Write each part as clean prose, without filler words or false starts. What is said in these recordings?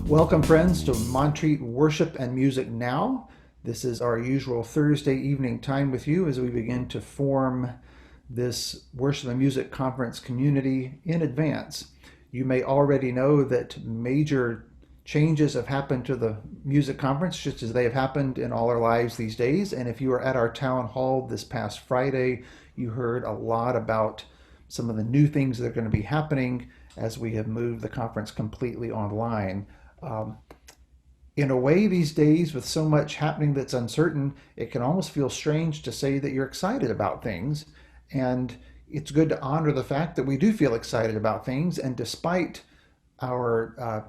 Welcome, friends, to Montreat Worship and Music Now. This is our usual Thursday evening time with you as we begin to form this Worship and Music Conference community in advance. You may already know that major changes have happened to the music conference, just as they have happened in all our lives these days. And if you were at our town hall this past Friday, you heard a lot about some of the new things that are going to be happening as we have moved the conference completely online. Um, in a way, these days, with so much happening that's uncertain, it can almost feel strange to say that you're excited about things. And it's good to honor the fact that we do feel excited about things. And despite our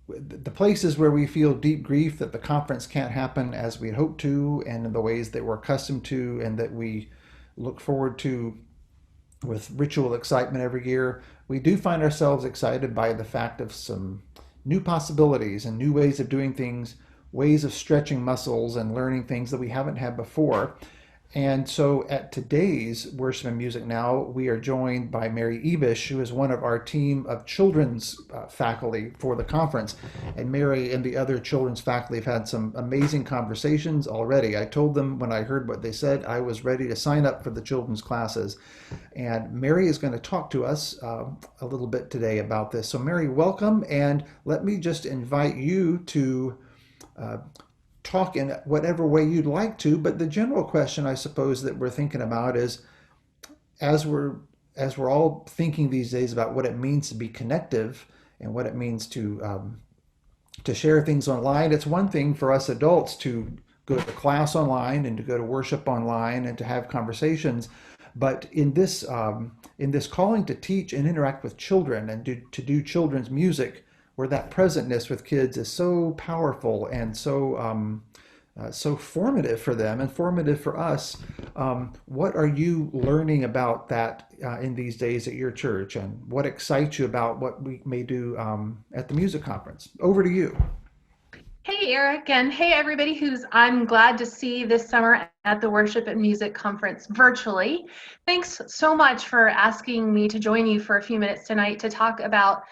the places where we feel deep grief that the conference can't happen as we hope to, and in the ways that we're accustomed to, and that we look forward to with ritual excitement every year, we do find ourselves excited by the fact of some new possibilities and new ways of doing things, ways of stretching muscles and learning things that we haven't had before. And so at today's Worship and Music Now, we are joined by Mary Ibis, who is one of our team of children's faculty for the conference. And Mary and the other children's faculty have had some amazing conversations already. I told them when I heard what they said, I was ready to sign up for the children's classes. And Mary is going to talk to us a little bit today about this. So Mary, welcome. And let me just invite you to uh, talk in whatever way you'd like to, but the general question I suppose that we're thinking about is as we're as we're all thinking these days about what it means to be connective and what it means to share things online. It's one thing for us adults to go to class online and to go to worship online and to have conversations, but in this calling to teach and interact with children and to do children's music, where that presentness with kids is so powerful and so formative for them and formative for us. What are you learning about that in these days at your church, and what excites you about what we may do at the music conference? Over to you. Hey, Eric, and hey, everybody who's I'm glad to see this summer at the Worship and Music Conference virtually. Thanks so much for asking me to join you for a few minutes tonight to talk about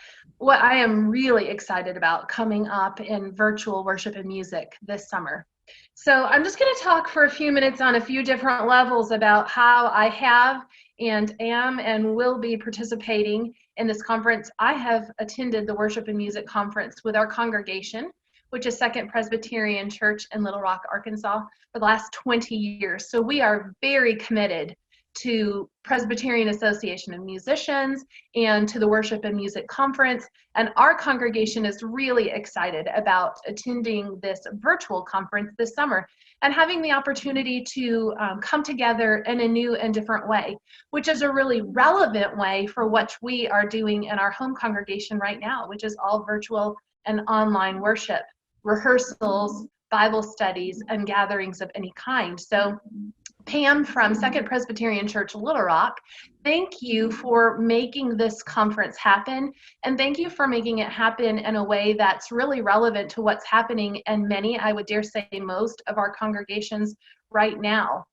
what I am really excited about coming up in virtual worship and music this summer. So I'm just going to talk for a few minutes on a few different levels about how I have and am and will be participating in this conference. I have attended the Worship and Music Conference with our congregation, which is Second Presbyterian Church in Little Rock, Arkansas, for the last 20 years. So we are very committed to Presbyterian Association of Musicians and to the Worship and Music Conference. And our congregation is really excited about attending this virtual conference this summer and having the opportunity to come together in a new and different way, which is a really relevant way for what we are doing in our home congregation right now, which is all virtual and online worship, rehearsals, Bible studies, and gatherings of any kind. So Pam from Second Presbyterian Church, Little Rock, thank you for making this conference happen, and thank you for making it happen in a way that's really relevant to what's happening in many, I would dare say most of our congregations right now.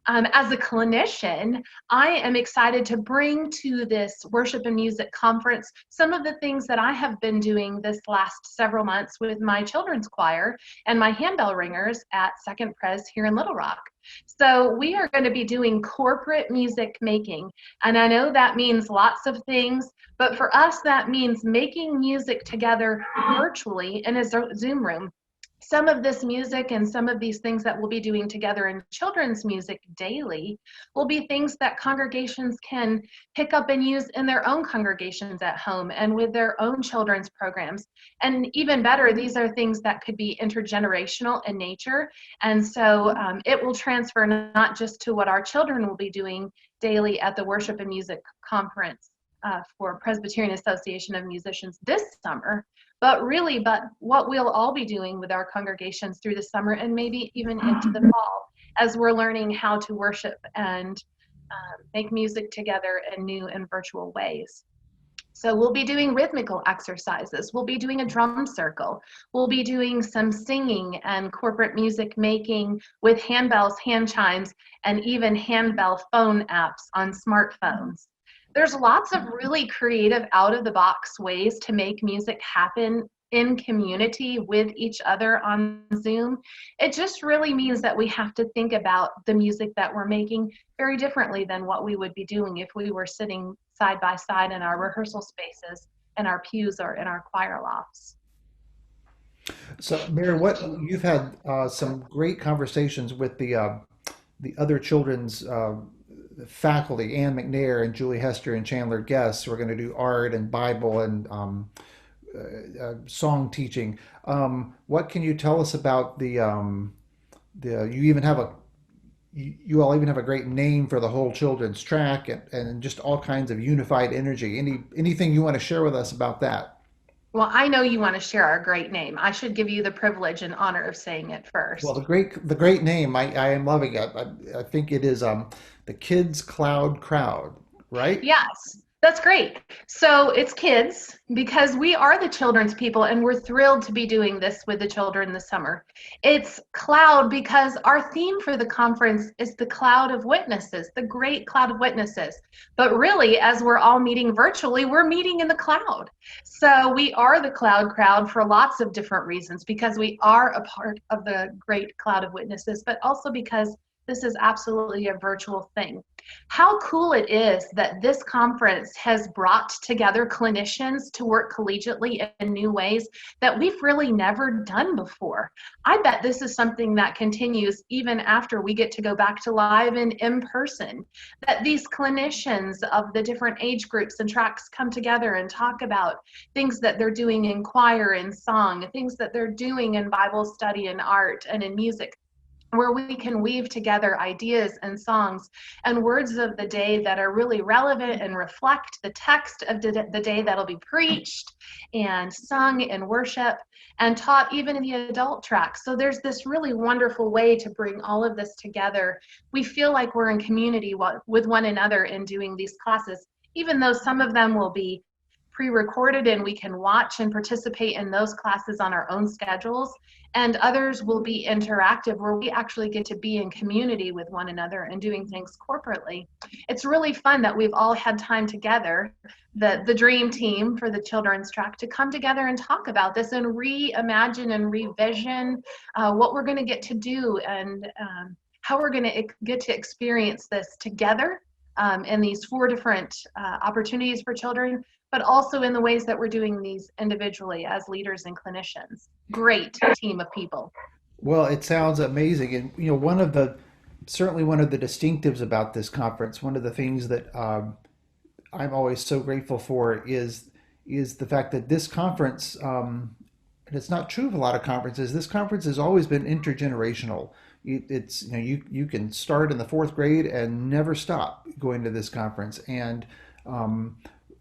As a clinician, I am excited to bring to this worship and music conference some of the things that I have been doing this last several months with my children's choir and my handbell ringers at Second Pres here in Little Rock. So we are going to be doing corporate music making, and I know that means lots of things, but for us that means making music together virtually in a Zoom room. Some of this music and some of these things that we'll be doing together in children's music daily will be things that congregations can pick up and use in their own congregations at home and with their own children's programs. And even better, these are things that could be intergenerational in nature. And so it will transfer not just to what our children will be doing daily at the Worship and Music Conference for Presbyterian Association of Musicians this summer, but what we'll all be doing with our congregations through the summer and maybe even into the fall as we're learning how to worship and make music together in new and virtual ways. So we'll be doing rhythmical exercises. We'll be doing a drum circle. We'll be doing some singing and corporate music making with handbells, hand chimes, and even handbell phone apps on smartphones. There's lots of really creative out-of-the-box ways to make music happen in community with each other on Zoom, it just really means that we have to think about the music that we're making very differently than what we would be doing if we were sitting side by side in our rehearsal spaces, in our pews, or in our choir lofts. So, Mary, what you've had some great conversations with the other children's faculty, Ann McNair and Julie Hester and Chandler Guest. We're going to do art and Bible and song teaching. What can you tell us about the you even have a you all even have a great name for the whole children's track and just all kinds of unified energy. Anything you want to share with us about that? Well, I know you want to share our great name. I should give you the privilege and honor of saying it Well, first. the great name, I am loving it. I think it is the Kids Cloud Crowd, right? Yes, that's great. So it's kids because we are the children's people and we're thrilled to be doing this with the children this summer. It's cloud because our theme for the conference is the cloud of witnesses, the great cloud of witnesses. But really, as we're all meeting virtually, we're meeting in the cloud. So we are the cloud crowd for lots of different reasons because we are a part of the great cloud of witnesses, but also because this is absolutely a virtual thing. How cool it is that this conference has brought together clinicians to work collegiately in new ways that we've really never done before. I bet this is something that continues even after we get to go back to live and in person, that these clinicians of the different age groups and tracks come together and talk about things that they're doing in choir and song, things that they're doing in Bible study and art and in music, where we can weave together ideas and songs and words of the day that are really relevant and reflect the text of the day that'll be preached and sung in worship and taught even in the adult track. So there's this really wonderful way to bring all of this together. We feel like we're in community with one another in doing these classes, even though some of them will be pre-recorded and we can watch and participate in those classes on our own schedules, and others will be interactive where we actually get to be in community with one another and doing things corporately. It's really fun that we've all had time together, the dream team for the children's track, to come together and talk about this and reimagine and revision what we're going to get to do and how we're going to get to experience this together in these 4 different opportunities for children, but also in the ways that we're doing these individually as leaders and clinicians. Great team of people. Well, it sounds amazing, and certainly one of the distinctives about this conference, one of the things that I'm always so grateful for is the fact that this conference, and it's not true of a lot of conferences. This conference has always been intergenerational. It's you can start in the 4th grade and never stop going to this conference, and um,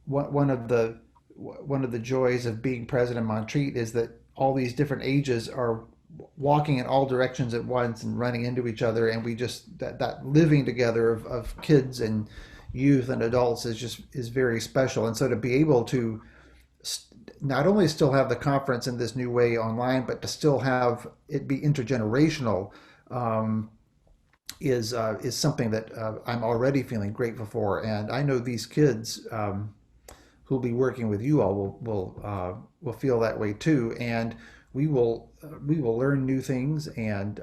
one of the joys of being present in Montreat is that all these different ages are walking in all directions at once and running into each other, and we just that living together of kids and youth and adults is very special. And so to be able to not only still have the conference in this new way online, but to still have it be intergenerational um, is something that I'm already feeling grateful for. And I know these kids who'll be working with you all will feel that way too. And we will learn new things and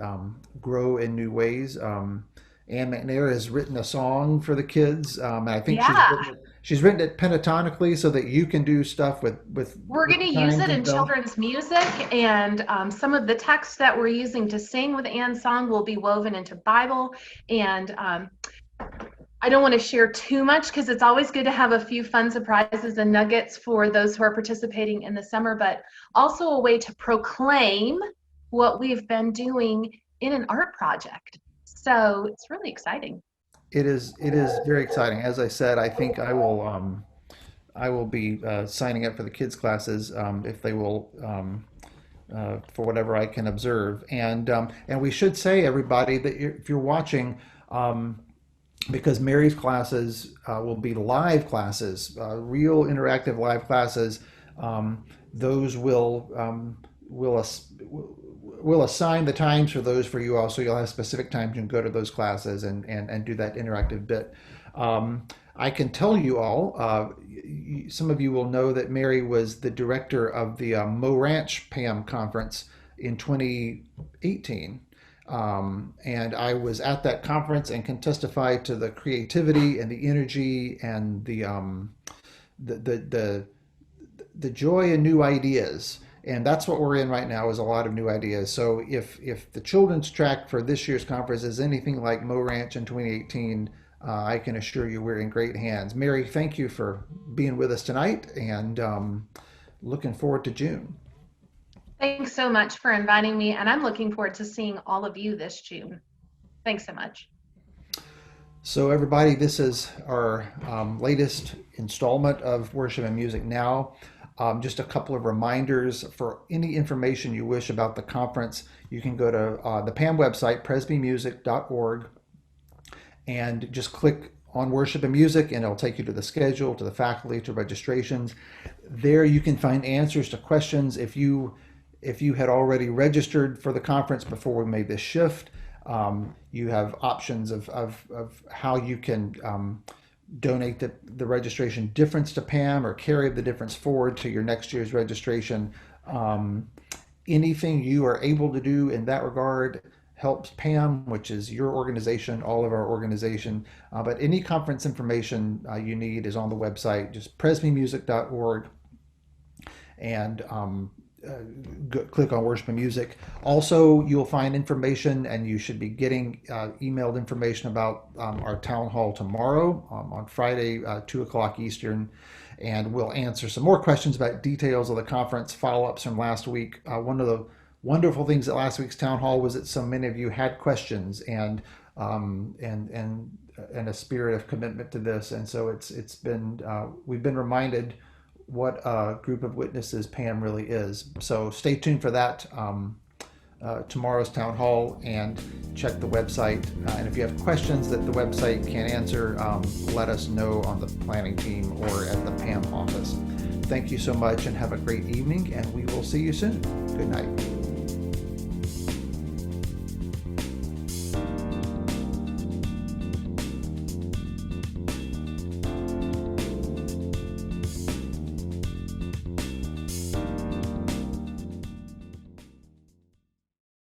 grow in new ways. Ann McNair has written a song for the kids, and I think Yeah, she's written it pentatonically so that you can do stuff we're going with to use chimes it and in bells. children's music, and some of the text that we're using to sing with Anne's song will be woven into Bible. And I don't want to share too much because it's always good to have a few fun surprises and nuggets for those who are participating in the summer, but also a way to proclaim what we've been doing in an art project. So it's really exciting. It is very exciting. As I said, I think I will be signing up for the kids classes if they will for whatever I can observe. And we should say, everybody, that if you're watching, because Mary's classes will be live classes, real interactive live classes. Those we'll assign the times for those for you all, so you'll have specific times you can go to those classes and do that interactive bit. Um, I can tell you all, some of you will know that Mary was the director of the Mo Ranch PAM conference in 2018. And I was at that conference and can testify to the creativity and the energy and the, the, the, the joy and new ideas. And that's what we're in right now, is a lot of new ideas. So if the children's track for this year's conference is anything like Mo Ranch in 2018, I can assure you we're in great hands. Mary, thank you for being with us tonight, and looking forward to June. Thanks so much for inviting me, and I'm looking forward to seeing all of you this June. Thanks so much. So everybody, this is our latest installment of Worship and Music Now. Just a couple of reminders: for any information you wish about the conference, you can go to the PAM website, presbymusic.org, and just click on Worship and Music, and it'll take you to the schedule, to the faculty, to registrations. There you can find answers to questions. If you had already registered for the conference before we made this shift, you have options of how you can donate the registration difference to PAM, or carry the difference forward to your next year's registration. Anything you are able to do in that regard helps PAM, which is your organization, all of our organization. But any conference information you need is on the website, just presbymusic.org, and click on Worship and Music. Also, you'll find information, and you should be getting emailed information about our town hall tomorrow, on Friday, 2 o'clock Eastern, and we'll answer some more questions about details of the conference, follow-ups from last week. One of the wonderful things at last week's town hall was that so many of you had questions, and a spirit of commitment to this, and so it's been we've been reminded what a group of witnesses PAM really is. So stay tuned for that, tomorrow's town hall, and check the website. And if you have questions that the website can't answer, let us know on the planning team or at the PAM office. Thank you so much, and have a great evening, and we will see you soon. Good night.